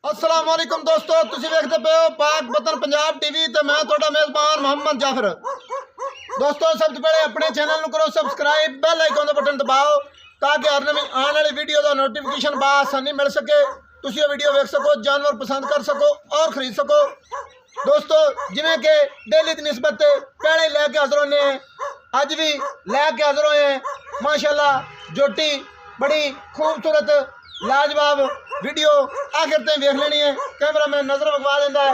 अस्सलाम वालेकुम दोस्तों, तुसी देखते पे हो पाक वतन पंजाब टीवी ते मैं तुहाडा मेज़बान मोहम्मद जाफर। दोस्तों सबसे पहले अपने चैनल करो सबसक्राइब, बेल आइकन का बटन दबाओ ताकि हर नवी आने वाली वीडियो का नोटिफिकेशन बआसानी मिल सके, तुसी वीडियो देख सको, जानवर पसंद कर सको और खरीद सको। दोस्तों जिमें कि डेली की निस्बत पहले लैके हाजिर होने, अज भी लैके हाजिर होए हैं। माशाल्लाह जोटी बड़ी खूबसूरत लाजवाब वीडियो आखिर तक वेख लेनी है, कैमरा मैन नज़र वगवा देता है,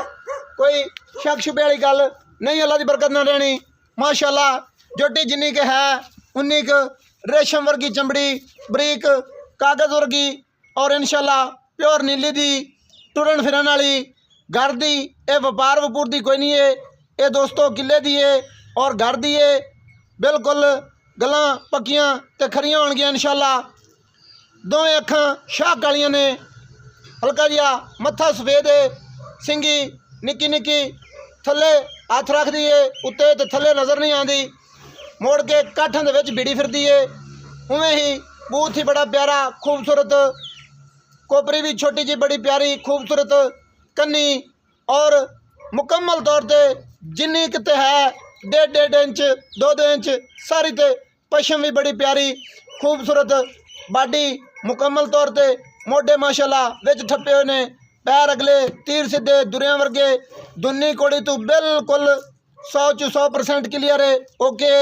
कोई शक शुबे वाली गल नहीं, अल्लाह की बरकत ना रहनी। माशाल्लाह जोटी जिन्नी के है उन्नी क रेशम वर्गी चमड़ी, बरीक कागज़ वर्गी और इंशाल्लाह प्योर नीली दी टुरन फिरन वाली घर दी। ये व्यापार वपूर दी कोई नहीं है, ये दोस्तों किले दी है और घर दी है। बिल्कुल गल्लां पक्कियां ते खरियां होणगियां इंशाल्लाह। दोवें अखां शाक वालियां ने, हल्का जिहा मत्था सफेद है, सिंगी निक्की निक्की थले हथ रख दी है, उत्ते ते थले नज़र नहीं आती, मोड़ के काठां दे विच बीड़ी फिरदी है। उवें ही बूथ ही बड़ा प्यारा खूबसूरत, कोपरी भी छोटी जी बड़ी प्यारी खूबसूरत कन्नी और मुकम्मल तौर पर जिन्नी किते है 1.5 इंच 2 इंच सारी ते पशम भी बड़ी प्यारी खूबसूरत, बाडी मुकम्मल तौर पर, मोढे माशाल्लाह विच ठप्पे हुए ने, पैर अगले तीर सीधे दुरियां वर्गे, दुनी कोड़ी तो बिल्कुल 100% क्लीयर है, ओके।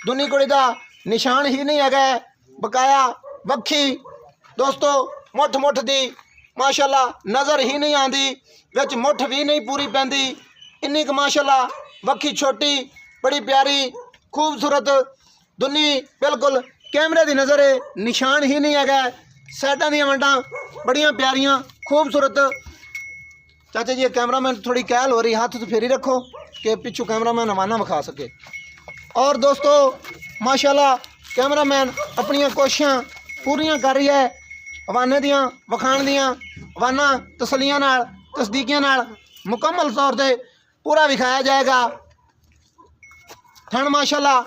दुनी कोड़ी का निशान ही नहीं है, बकाया वक्खी दोस्तों मुठ मुठ दी माशाल्लाह नज़र ही नहीं आती, विच मुठ भी नहीं पूरी पैंदी, इन्नी क माशाल्लाह वक्खी छोटी बड़ी प्यारी खूबसूरत, दुनी बिल्कुल कैमरे की नज़र है, निशान ही नहीं है। साइडां दी वंडां बड़ियां प्यारियां खूबसूरत। चाचा जी कैमरामैन थोड़ी कहल हो रही, हाथ तो फेरी रखो कि पिछू कैमरामैन हवाना विखा सके। और दोस्तों माशाल्लाह कैमरामैन अपनियां कोशिशां पूरियां कर रही है, हवाने दियां विखाण दियां, हवाना तसलियां नाल तस्दीकियां नाल मुकम्मल तौर पर पूरा विखाया जाएगा। थण माशाल्लाह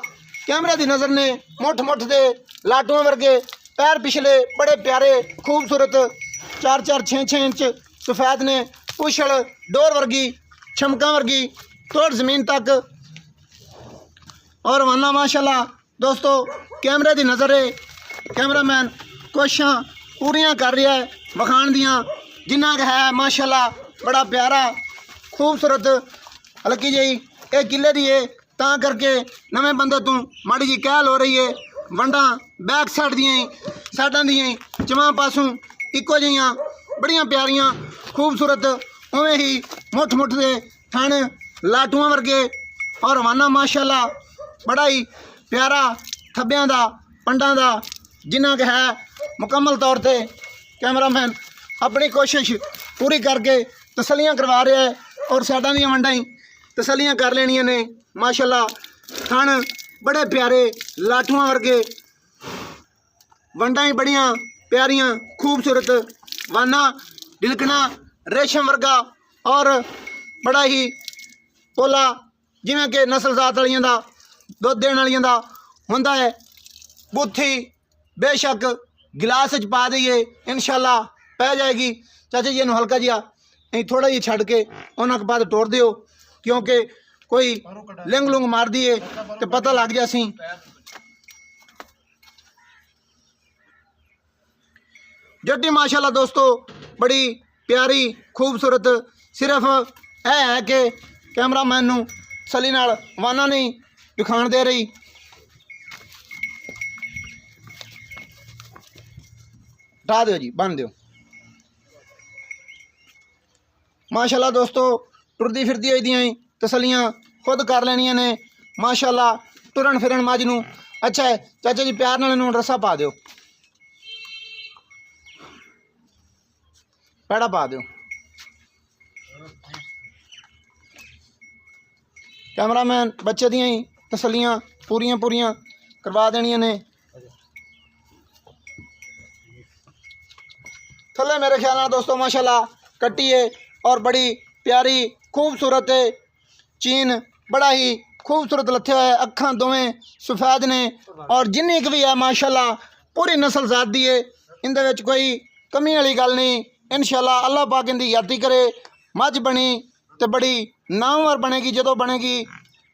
कैमरे की नज़र ने मुठ मुठ दे लाटुआं वर्गे, पैर पिछले बड़े प्यारे खूबसूरत 4-4 6-6 इंच सफ़ेद ने, पुछड़ डोर वर्गी छमका वर्गी तोड़ ज़मीन तक, और वरना माशाल्लाह दोस्तों कैमरे की नज़र है, कैमरामैन कोशिशां पूरियां कर रहा है विखाण दियां, जिन्ना क है माशाल्लाह बड़ा प्यारा खूबसूरत। हल्की जी ये किले दी है तां करके नवें बंदे तू माड़ी जी कहल हो रही है। वंडा बैक साइड दियां साइडां दियां चवां पासों इक्को जिहियां बड़ियां प्यारियां खूबसूरत, उवें ही मुठ मुठ दे थण लाटुआं वर्गे और हवाना माशाल्लाह बड़ा ही प्यारा थब्बियां दा पंडां दा, जिन्ना क है मुकम्मल तौर पर कैमरामैन अपनी कोशिश पूरी करके तसलियां करवा रहा है, और साइडां दियां वंडां ही तसलियां कर लेनियां ने। माशाल्लाह थण बड़े प्यारे लाठुआं वर्गे, वंडां ही बड़ियां प्यारियां खूबसूरत, वाना डिलकना रेशम वर्गा और बड़ा ही पोला जिवें कि नस्ल जात वालियां दा दुध देने वालियां दा हुंदा है। बुत्थी बेशक गिलास च पा दईए इंशाल्लाह पै जाएगी। चाचा जी इन्हूं हल्का जिहा थोड़ा जी छड़ के उन्हां के बाद तोड़ दिओ, क्योंकि कोई लिंग लुंग मार दिए तो पता लग जासी। जट्टी माशाल्लाह दोस्तों बड़ी प्यारी खूबसूरत, सिर्फ है कि कैमरामैन नूं सली नाल वाना नहीं विखाण दे रही। हटा दो जी, बन दो। माशाल्लाह दोस्तों टुरदी फिरदी होई दियां तसलियां खुद कर लेनियां ने माशाल्लाह, टुरन फिरन मज नूं अच्छा है। चाचा जी प्यार नाल इहनूं रस्सा पा दिओ, पैड़ा पा दिओ। कैमरामैन बच्चे दियां ही तसलियां पूरियां पूरियां करवा देनियां ने। थल्ले मेरे ख्याल नाल दोस्तों माशाल्लाह कट्टी है और बड़ी प्यारी खूबसूरत है, चीन बड़ा ही खूबसूरत लथे हुए, अखां दोवें सफेद ने और जिन्नी भी है माशाल्लाह पूरी नस्ल जात दी है, इंदे विच कोई कमी वाली गल नहीं। इंशाल्लाह अल्लाह पाक इनकी यादी करे। मझ बनी तो बड़ी नामवर बनेगी जदों बनेगी।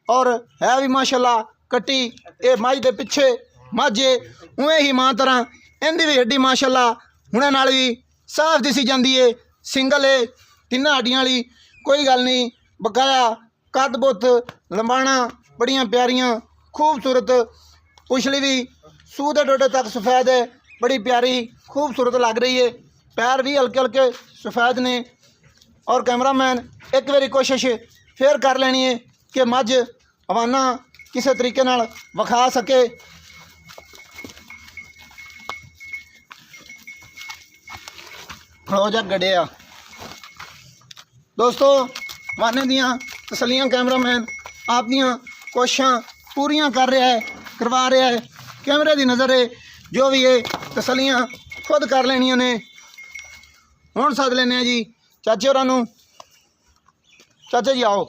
और है भी माशाल्लाह कट्टी ये मझ के पिछे मझ उवें ही मां तरह इनकी भी हड्डी माशाल्लाह हुणे नाल भी साफ दिसी जाती है। सिंगल है तिन्ना हड्डियां वाली कोई गल नहीं। बकाया कद बुत लंबाणा बड़ियां प्यारियां खूबसूरत। पुछली भी सूह के डोडे तक सफ़ैद है, बड़ी प्यारी खूबसूरत लग रही है। पैर भी हल्के हल्के सफ़ैद ने। और कैमरामैन एक बारी कोशिश फिर कर लेनी है कि मझ हवाना किसी तरीके नाल विखा सके। खड़ो जा गड़िया दोस्तों, वाने दियाँ तसलियाँ कैमरामैन आप दियाँ कोशिशां पूरियां कर रहा है, करवा रहा है। कैमरे की नज़र है जो भी है तसलियाँ खुद कर लेनिया ने। हुण सद लेने जी चाचे होरां नूं। चाचा जी आओ।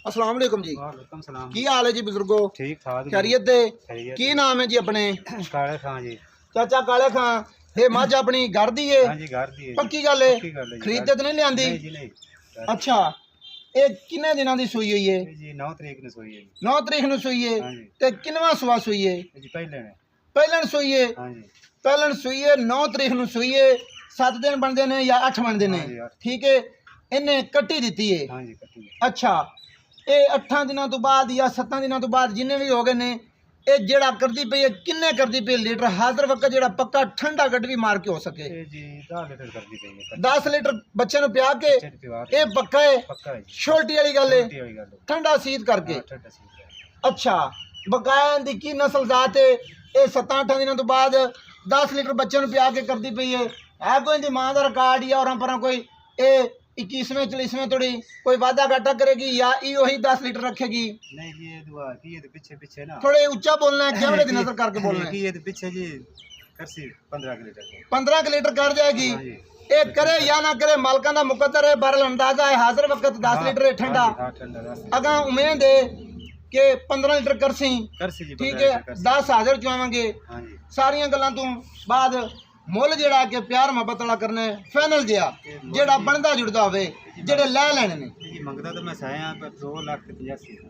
अस्सलाम वालेकुम जी। वालेकुम सलाम। की हाल है जी बुजुर्गो? ठीक ठाक जी। खैरियत दे? खैरियत। की नाम है जी अपने? काले खां जी। चाचा काले खां ये मझ अपनी घर दी है? हाँ जी घर दी है। पक्की गल है? पक्की गल है जी। खरीदते तो नहीं लियांदी? नहीं जी नहीं। अच्छा ये किन्ने दिनों की सूई हुई है? ये जी 9 तरीक ने सोई है जी। 9 तरीक नूं सूई है। हाँ जी। ते किनवा सुआ सूई है? ये जी पहले ने। पहलन सूई है। हाँ जी। पहलन सूई है 9 तरीक नूं सूई है। 7 दिन बनते हैं या 8 बनते हाँ हैं? जी, 8। ठीक है इन्हें कट्टी दी है। हाँ जी कट्टी है। अच्छा ये 8 दिनों तो बाद या 7 दिनों तो बाद जिन्हें भी हो गए ने ये जेड़ा करती पई है किन्ने करती पई लीटर हाजिर वक्त जेड़ा पक्का ठंडा गट भी मार के हो सके? ये जी 10 लीटर कर दी गई है। 10 लीटर बच्चे नु पिया के चल पिवा ये पक्का है? पक्का है जी। छोटी वाली गल है छोटी वाली गल है। ठंडा सीध करके। हाँ, ठंडा सीध है। अच्छा बकाया दी की नस्ल जात है ये 7-8 दिनों तो बाद 10 लीटर बच्चे नु पिया के करती पई है कोई दी मां दा रिकॉर्ड या और पर कोई ए 21वें 40वें थोड़ी कोई वादा घाटा करेगी या यो ही 10 लीटर रखेगी? नहीं जी ये दुआ की ये पीछे पीछे ना थोड़े ऊंचा बोलना है कैमरे की नजर करके बोलना है। की ये पीछे जी करसी 15 लीटर 15 लीटर कर जाएगी। हाँ जी। ये करे या ना करे मालकां दा मुकद्दर है बरल अंदाजा है हाजिर वक्त 10 लीटर है ठंडा। हाँ ठंडा 10 अगा उम्मीद है कि 15 लीटर करसी करसी जी। ठीक 15 है लीटर करसी। 10 हाजिर चुआवांगे। हाँ जी। सारियां गल्लां तो बाद मुल जेड़ा कि प्यार मोहब्बत वाला करना है फाइनल जिया जेड़ा बनदा जुड़दा होवे जेड़े ले लेने ने। जी मंगदा तो मैं साया पर 2,85,000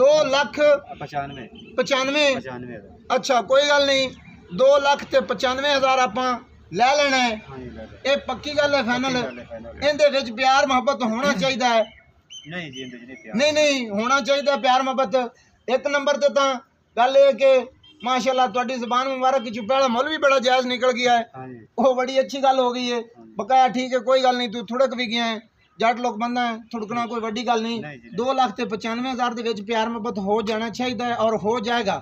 2,95,000। 95,000। अच्छा कोई गल नहीं 2,95,000 आपां ले लेना है। हाँ जी ले ले। ये पक्की गल है फाइनल? फाइनल। इनदे विच प्यार मोहब्बत होना चाहिए है। नहीं जी इंदे नहीं प्यार। नहीं नहीं होना चाहिए प्यार मोहब्बत। एक नंबर ते तां गल है कि माशाल्लाह तुहाडी ज़बान मुबारक की पहला मुल भी बड़ा जायज़ निकल गया है। हाँ जी। वो बड़ी अच्छी गल हो गई है। बकाया ठीक है कोई गल नहीं तू थुड़क भी गया है जट लोग बंदा है थुड़कना कोई बड़ी गल नहीं। नहीं जी, 2,95,000 दे विच प्यार मोहब्बत हो जाना चाहिए है और हो जाएगा।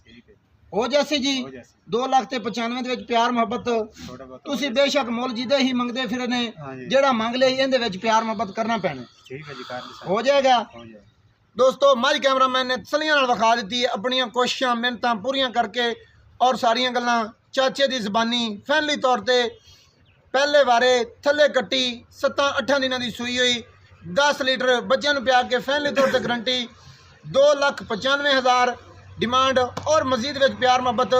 ठीक है। हो जैसे जी हो जैसे 2,95,000 दे विच प्यार मोहब्बत थोड़ा बहुत तुसी बेशक मुल जिदे ही मंगदे फिर ने हाँ जी। जेड़ा मंग ले इहदे विच प्यार मोहब्बत करना पैना। ठीक है जी कर ले। हो जाएगा। हो जाए। दोस्तों मझ कैमरामैन ने तसलियां नाल विखा दी है अपनी कोशिशां मिहनतां पूरियां करके और सारियां गल्लां चाचे की ज़बानी फैनली तौर पर पहले बारे थले कट्टी 7-8 दिनों की सूई हुई 10 लीटर बच्चों को पिया के फैनली तौर पर गारंटी 2,95,000 डिमांड और मजीद में प्यार मोहब्बत।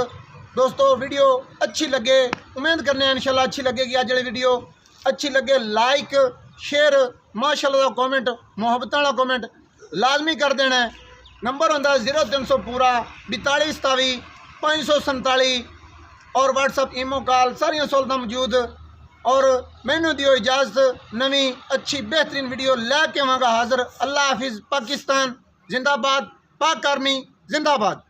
दोस्तों वीडियो अच्छी लगे उम्मीद करने हैं इंशाल्लाह अच्छी लगेगी। आज वाली वीडियो अच्छी लगे लाइक शेयर माशाल्लाह का कमेंट मुहब्बत वाला कमेंट लाजमी कर देना है। नंबर होंदा 0300 पूरा 4227 547 और व्हाट्सअप ईमो कॉल सारियां सहूलतां मौजूद। और मैनू दियो इजाज़त नवी अच्छी बेहतरीन वीडियो लैके आवांगा हाजिर। अल्लाह हाफिज़। पाकिस्तान जिंदाबाद। पाक आर्मी जिंदाबाद।